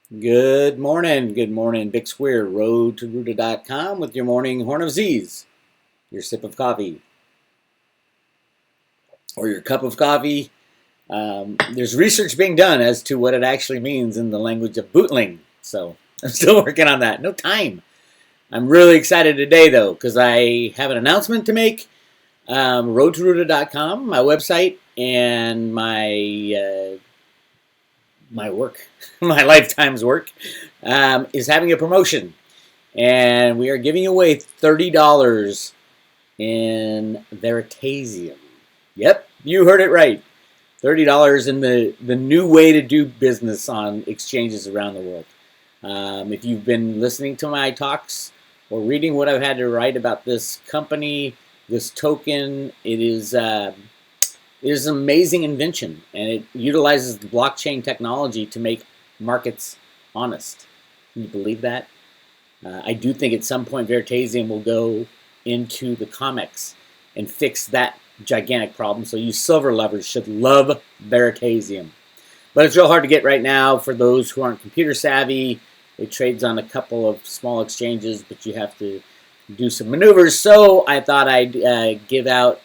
Good morning. Good morning. Bix Weir, roadtoruta.com with your morning horn of Z's, your sip of coffee or your cup of coffee. There's research being done as to what it actually means in the language of bootling. So I'm still working on that. No time. I'm really excited today, though, because I have an announcement to make. Roadtoruta.com, my website, and my work, my lifetime's work, is having a promotion. And we are giving away $30 in Veritaseum. Yep, you heard it right. $30 in the new way to do business on exchanges around the world. If you've been listening to my talks or reading what I've had to write about this company, this token, it is an amazing invention, and it utilizes the blockchain technology to make markets honest. Can you believe that? I do think at some point Veritasium will go into the comics and fix that gigantic problem. So you silver lovers should love Veritasium. But it's real hard to get right now for those who aren't computer savvy. It trades on a couple of small exchanges, but you have to do some maneuvers. So I thought I'd give out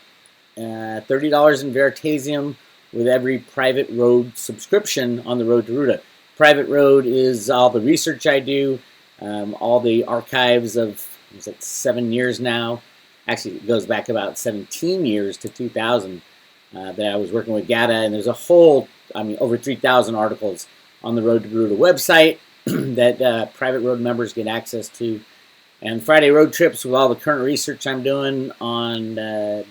$30 in Veritasium with every private road subscription on the Road to Ruta. Private road is all the research I do. All the archives of 7 years now. Actually, it goes back about 17 years to 2000 that I was working with GATA, and there's a whole, over 3,000 articles on the Road to Ruta website that private road members get access to. And Friday road trips with all the current research I'm doing on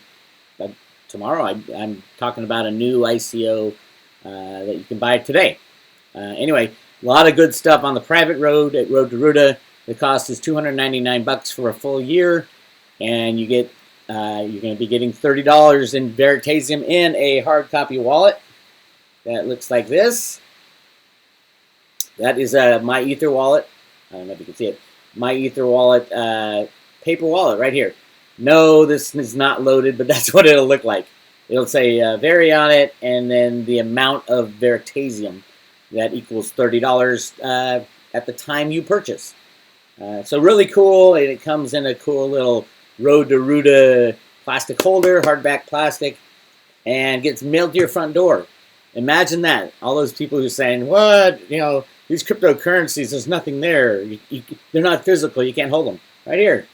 tomorrow. I'm talking about a new ICO that you can buy today. Anyway, a lot of good stuff on the private road at Road to Ruta. The cost is $299 for a full year, and you get you're going to be getting $30 in Veritasium in a hard copy wallet that looks like this. That is my Ether wallet. I don't know if you can see it. My Ether wallet, paper wallet right here. No, this is not loaded, but that's what it'll look like. It'll say VERI on it, and then the amount of Veritasium that equals $30 at the time you purchase. So really cool, and it comes in a cool little Road to Ruta plastic holder, hardback plastic, and gets mailed to your front door. Imagine that. All those people who are saying, what, these cryptocurrencies, there's nothing there. They're not physical, you can't hold them. Right here.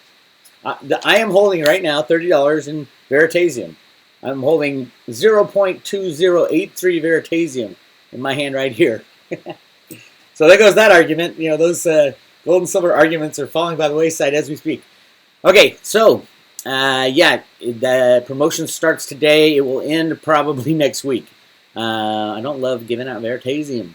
I am holding right now $30 in Veritasium. I'm holding 0.2083 Veritasium in my hand right here. So there goes that argument. Those gold and silver arguments are falling by the wayside as we speak. Okay, so the promotion starts today. It will end probably next week. I don't love giving out Veritasium.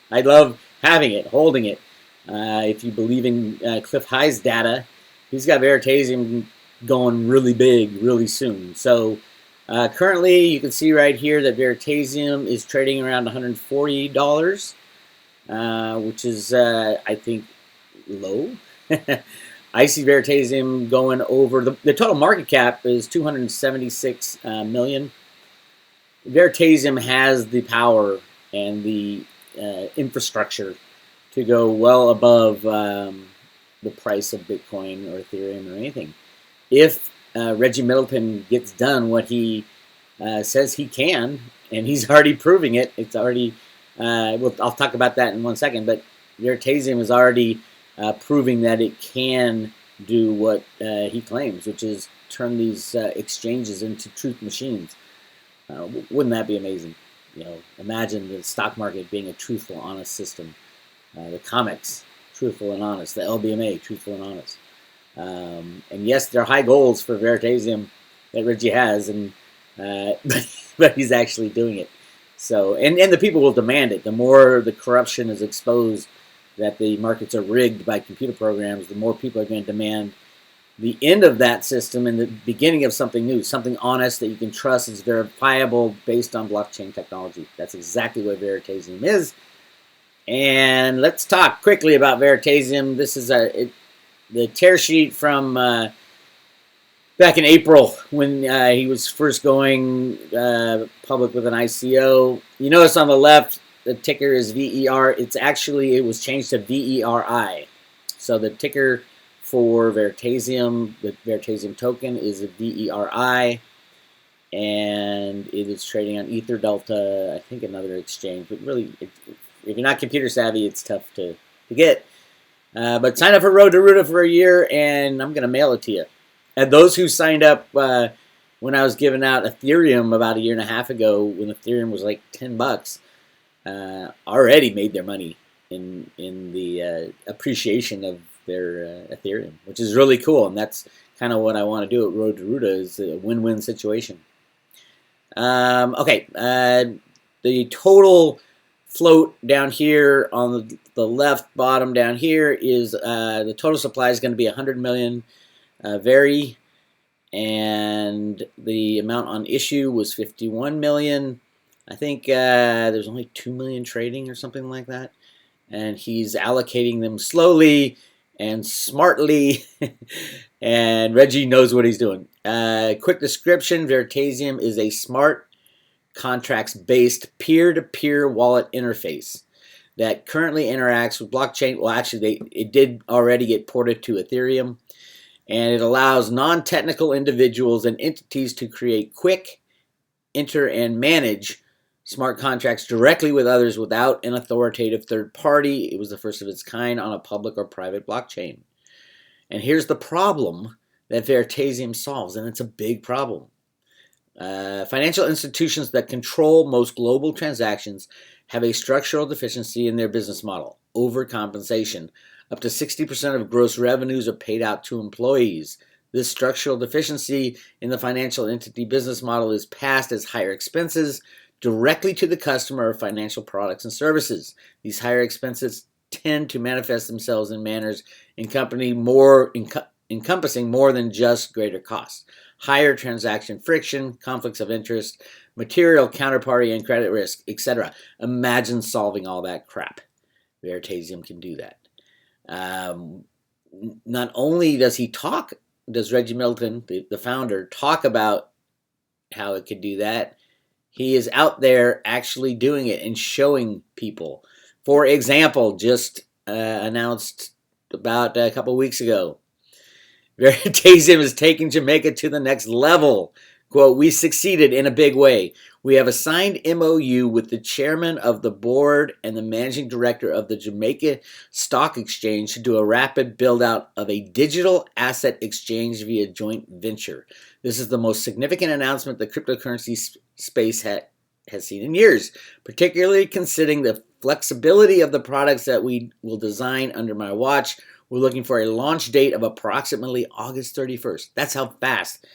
I love having it, holding it. If you believe in Cliff High's data, he's got Veritasium going really big really soon. So currently, you can see right here that Veritasium is trading around $140, which is, I think, low. I see Veritasium going over, the total market cap is 276 million. Veritasium has the power and the infrastructure to go well above the price of Bitcoin or Ethereum or anything. If Reggie Middleton gets done what he says he can, and he's already proving it. It's already, I'll talk about that in 1 second, but Veritasium is already proving that it can do what he claims, which is turn these exchanges into truth machines. Wouldn't that be amazing? Imagine the stock market being a truthful, honest system. The comics, truthful and honest. The LBMA, truthful and honest. And yes, there are high goals for Veritasium that Reggie has, and but he's actually doing it. So, and the people will demand it. The more the corruption is exposed, that the markets are rigged by computer programs, the more people are going to demand the end of that system and the beginning of something new, something honest that you can trust is verifiable based on blockchain technology. That's exactly what Veritasium is. And let's talk quickly about Veritasium. This is the tear sheet from back in April when he was first going public with an ICO. You notice on the left, the ticker is VER. It was changed to VERI. So the ticker for Veritasium, the Veritasium token, is a VERI, and it is trading on Ether Delta, I think another exchange. But really, if you're not computer savvy, it's tough to get. But sign up for Road to Ruta for a year, and I'm going to mail it to you. And those who signed up when I was giving out Ethereum about a year and a half ago, when Ethereum was like $10, already made their money in the appreciation of their Ethereum, which is really cool. And that's kind of what I want to do at Road to Ruta, is a win-win situation. Okay, the total float down here on the left bottom down here is the total supply is going to be 100 million VERI, and the amount on issue was 51 million. I think there's only 2 million trading or something like that, and he's allocating them slowly and smartly, and Reggie knows what he's doing. Quick description: Veritasium is a smart contracts-based peer-to-peer wallet interface that currently interacts with blockchain. Well, actually, it did already get ported to Ethereum, and it allows non-technical individuals and entities to create quick, enter, and manage smart contracts directly with others without an authoritative third party. It was the first of its kind on a public or private blockchain. And here's the problem that Veritasium solves, and it's a big problem. Financial institutions that control most global transactions have a structural deficiency in their business model: overcompensation. Up to 60% of gross revenues are paid out to employees. This structural deficiency in the financial entity business model is passed as higher expenses directly to the customer of financial products and services. These higher expenses tend to manifest themselves in manners encompassing more than just greater costs: higher transaction friction, conflicts of interest, material counterparty and credit risk, etc. Imagine solving all that crap. Veritasium can do that. Not only does Reggie Middleton, the founder, talk about how it could do that, he is out there actually doing it and showing people. For example, just announced about a couple weeks ago, Veritasium is taking Jamaica to the next level. Quote, "We succeeded in a big way. We have a signed MOU with the chairman of the board and the managing director of the Jamaica Stock Exchange to do a rapid build-out of a digital asset exchange via joint venture. This is the most significant announcement the cryptocurrency space has seen in years, particularly considering the flexibility of the products that we will design under my watch. We're looking for a launch date of approximately August 31st. That's how fast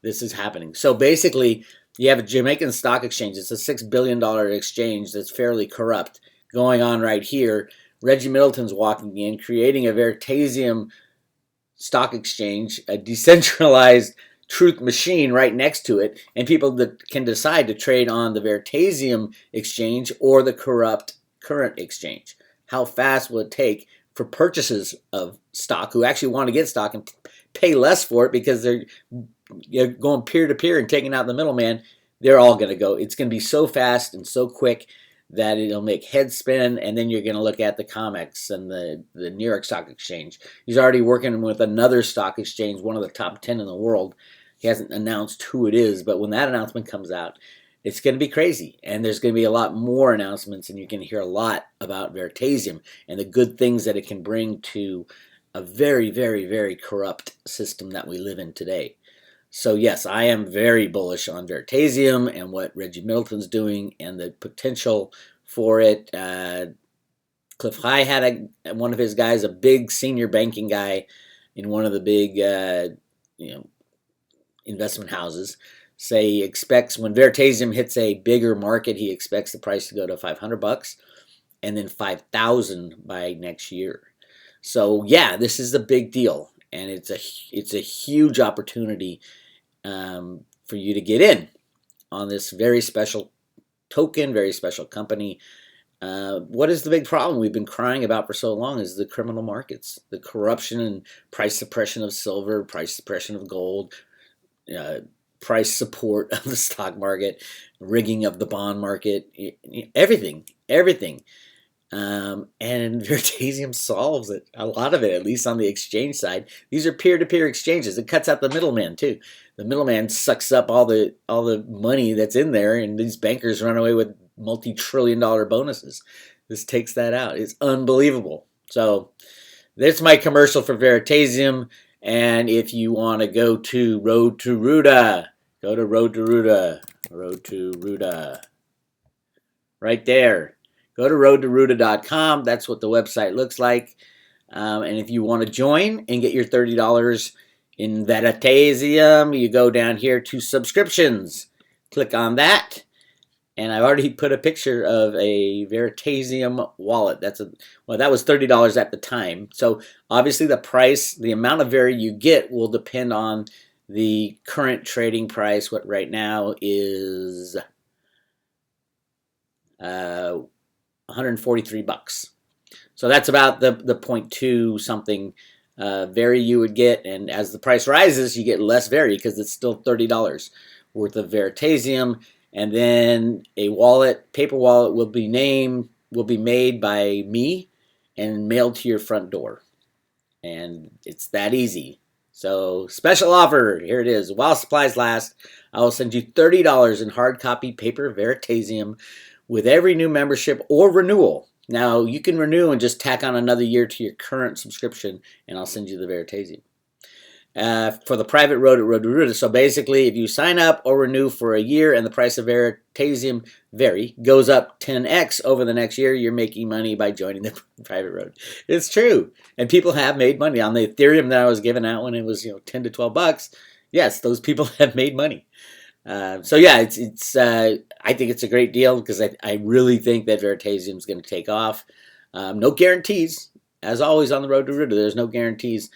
this is happening. So basically, you have a Jamaican stock exchange. It's a $6 billion exchange that's fairly corrupt going on right here. Reggie Middleton's walking in, creating a Veritasium stock exchange, a decentralized truth machine right next to it, and people that can decide to trade on the Veritasium exchange or the corrupt current exchange. How fast will it take for purchases of stock who actually want to get stock and pay less for it because they're going peer-to-peer and taking out the middleman? They're all going to go. It's going to be so fast and so quick that it'll make heads spin, and then you're going to look at the COMEX and the New York Stock Exchange. He's already working with another stock exchange, one of the top 10 in the world. He hasn't announced who it is, but when that announcement comes out, it's going to be crazy, and there's going to be a lot more announcements, and you can hear a lot about Veritasium and the good things that it can bring to a very, very, very corrupt system that we live in today. So yes, I am very bullish on Veritasium and what Reggie Middleton's doing and the potential for it. Cliff High had one of his guys, a big senior banking guy in one of the big investment houses, say he expects when Veritasium hits a bigger market, he expects the price to go to $500 and then $5,000 by next year. So yeah, this is a big deal, and it's a huge opportunity for you to get in on this very special token, very special company. What is the big problem we've been crying about for so long is the criminal markets, the corruption and price suppression of silver, price suppression of gold, price support of the stock market, rigging of the bond market, everything. And Veritasium solves it, a lot of it, at least on the exchange side. These are peer-to-peer exchanges. It cuts out the middleman too. The middleman sucks up all the money that's in there, and these bankers run away with multi-trillion-dollar bonuses. This takes that out. It's unbelievable. So there's my commercial for Veritasium. And if you want to go to Road to Ruta, go to Road to Ruta. Road to Ruta. Right there. Go to roadtoruta.com. That's what the website looks like. And if you want to join and get your $30 in Veritasium, you go down here to subscriptions. Click on that. And I've already put a picture of a Veritasium wallet. That was $30 at the time. So obviously the price, the amount of Veri you get will depend on the current trading price. What right now is 143 bucks. So that's about the 0.2 something Veri you would get. And as the price rises, you get less Veri because it's still $30 worth of Veritasium. And then a wallet, paper wallet, will be made by me and mailed to your front door. And it's that easy. So special offer, here it is. While supplies last, I will send you $30 in hard copy paper Veritasium with every new membership or renewal. Now you can renew and just tack on another year to your current subscription, and I'll send you the Veritasium. For the private road at Road to Ruta. So basically, if you sign up or renew for a year and the price of Veritasium Veri goes up 10x over the next year, you're making money by joining the private road. It's true. And people have made money. On the Ethereum that I was giving out when it was 10 to 12 bucks, yes, those people have made money. So yeah, I think it's a great deal because I really think that Veritasium is going to take off. No guarantees. As always on the Road to Ruta, there's no guarantees.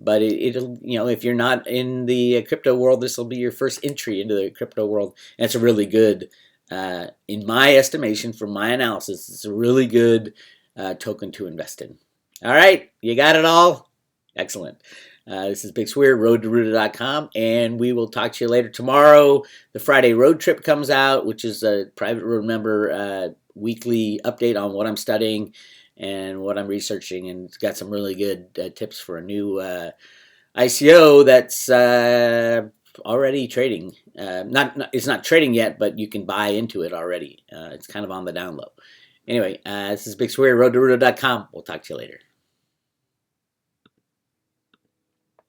But it'll, if you're not in the crypto world, this will be your first entry into the crypto world. And it's a really good, in my estimation, from my analysis, it's a really good token to invest in. All right, you got it all? Excellent. This is Bix Weir, roadtoruta.com, and we will talk to you later tomorrow. The Friday Road Trip comes out, which is a private road member weekly update on what I'm studying and what I'm researching, and it's got some really good tips for a new ICO that's already trading. It's not trading yet, but you can buy into it already. It's kind of on the down low. Anyway, this is Bix Weir, roadtoruta.com. We'll talk to you later.